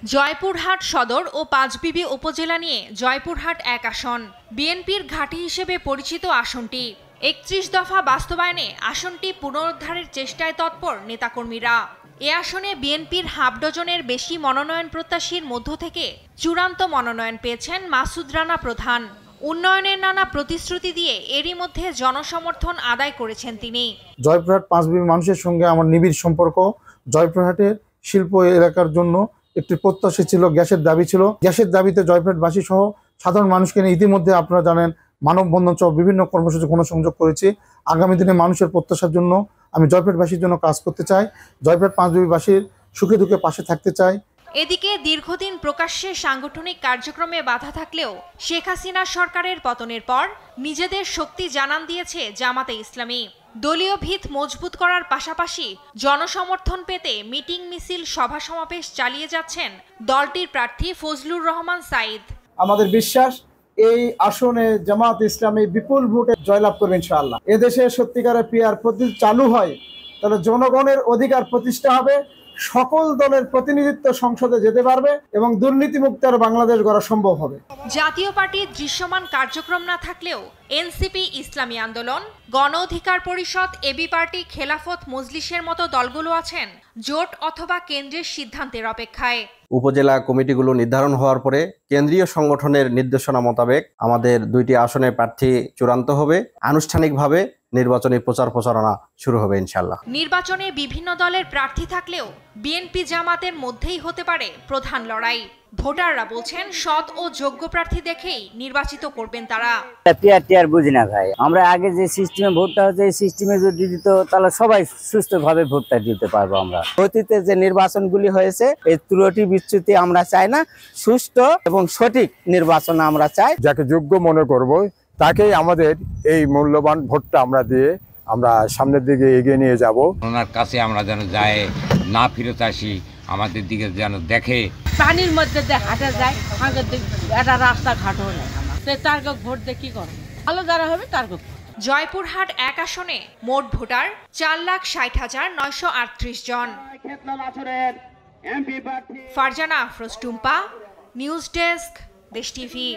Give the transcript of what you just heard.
জয়পুরহাট সদর ও পাঁচবিবি উপজেলা নিয়ে জয়পুরহাট ১ আসন বিএনপির ঘাঁটি হিসেবে পরিচিত আসনটি। ৩১ দফা বাস্তবায়নে আসনটি পুনরুদ্ধারের চেষ্টায় তৎপর নেতাকর্মীরা। এ আসনে বিএনপির হাফ ডজনের বেশি মনোনয়ন প্রত্যাশীর মধ্য থেকে চূড়ান্ত মনোনয়ন পেয়েছেন মাসুদ রানা প্রধান। উন্নয়নের নানা প্রতিশ্রুতি দিয়ে এরই মধ্যে জনসমর্থন আদায় করেছেন তিনি। জয়পুরহাট পাঁচবিবি মানুষের সঙ্গে আমার নিবিড় সম্পর্ক। জয়পুরহাটের শিল্প এলাকার জন্য একটি প্রত্যাশা ছিল, গ্যাসের দাবি ছিল। গ্যাসের দাবিতে জয়পুরহাটবাসী সহ সাধারণ মানুষকে নিয়ে ইতিমধ্যে আপনারা জানেন মানববন্ধন সহ বিভিন্ন কর্মসূচি গণসংযোগ করেছি। আগামী দিনে মানুষের প্রত্যাশার জন্য আমি জয়পুরহাটবাসীর জন্য কাজ করতে চাই। জয়পুরহাট পাঁচবিবিবাসীর সুখে দুঃখে পাশে থাকতে চাই। এদিকে দীর্ঘদিন প্রকাশ্যে সাংগঠনিক কার্যক্রমে বাধা থাকলেও শেখ হাসিনা সরকারের পতনের পর নিজেদের শক্তি জানান দিয়েছে জামাতে ইসলামী। দলীয় ভিত মজবুত করার পাশাপাশি জনসমর্থন পেতে মিটিং মিছিল সভা সমাবেশ চালিয়ে যাচ্ছেন দলটির প্রার্থী ফজলুর রহমান সাঈদ। আমাদের বিশ্বাস এই আসনে জামাত ইসলামী বিপুল ভোটে জয়লাভ করবে ইনশাআল্লাহ। এদেশে সত্যিকারের পিআর পদ্ধতি চালু হয় তাহলে জনগণের অধিকার প্রতিষ্ঠা হবে, সকল দলের প্রতিনিধিত্ব সংসদে যেতে পারবে এবং দুর্নীতিমুক্ত বাংলাদেশ গড়া সম্ভব হবে। জাতীয় পার্টির দৃশ্যমান কার্যক্রম না থাকলেও এনসিপি, ইসলামী আন্দোলন, গণ অধিকার পরিষদ, এবি পার্টি, খেলাফত মজলিসের মতো দলগুলো আছেন জোট অথবা কেন্দ্রের সিদ্ধান্তের অপেক্ষায়। উপজেলা কমিটিগুলো নির্ধারণ হওয়ার পরে কেন্দ্রীয় সংগঠনের নির্দেশনা মোতাবেক আমাদের ২টি আসনের প্রার্থী চূড়ান্ত হবে। আনুষ্ঠানিকভাবে নির্বাচনী প্রচার প্রচারণা শুরু হবে ইনশাআল্লাহ। নির্বাচনে বিভিন্ন দলের প্রার্থী থাকলেও বিএনপি জামাতের মধ্যেই হতে পারে প্রধান লড়াই। ভোটাররা বলছেন সৎ ও যোগ্য প্রার্থী দেখেই নির্বাচিত করবেন তারা। টিআর বুঝি না ভাই, আমরা আগে যে সিস্টেমে ভোটটা হচ্ছে এই সিস্টেমে যদি দিত তাহলে সবাই সুস্থভাবে ভোটটা দিতে পারবো। আমরা অতীতে যে নির্বাচনগুলি হয়েছে এই ত্রুটি বিচ্যুতি আমরা চাই না, সুষ্ঠু এবং সঠিক নির্বাচন আমরা চাই। যাকে যোগ্য মনে করব তাকেই আমাদের এই মূল্যবান ভোটটা আমরা দিয়ে আমরা সামনের দিকে এগিয়ে নিয়ে যাব। ওনার কাছে আমরা যেন যায় না ফিরত আসি, আমাদের দিকে যেন দেখে। পানির মধ্যে হাঁটা যায়, একটা রাস্তাঘাটও নেই, তার ভোট দিয়ে কি করবো? ভালো যারা হবে তার। জয়পুরহাট ১ আসনে মোট ভোটার ৪,৬০,৯৩৮ জন। ফারজানা আফরোজ টুম্পা, নিউজ ডেস্ক, দেশ টিভি।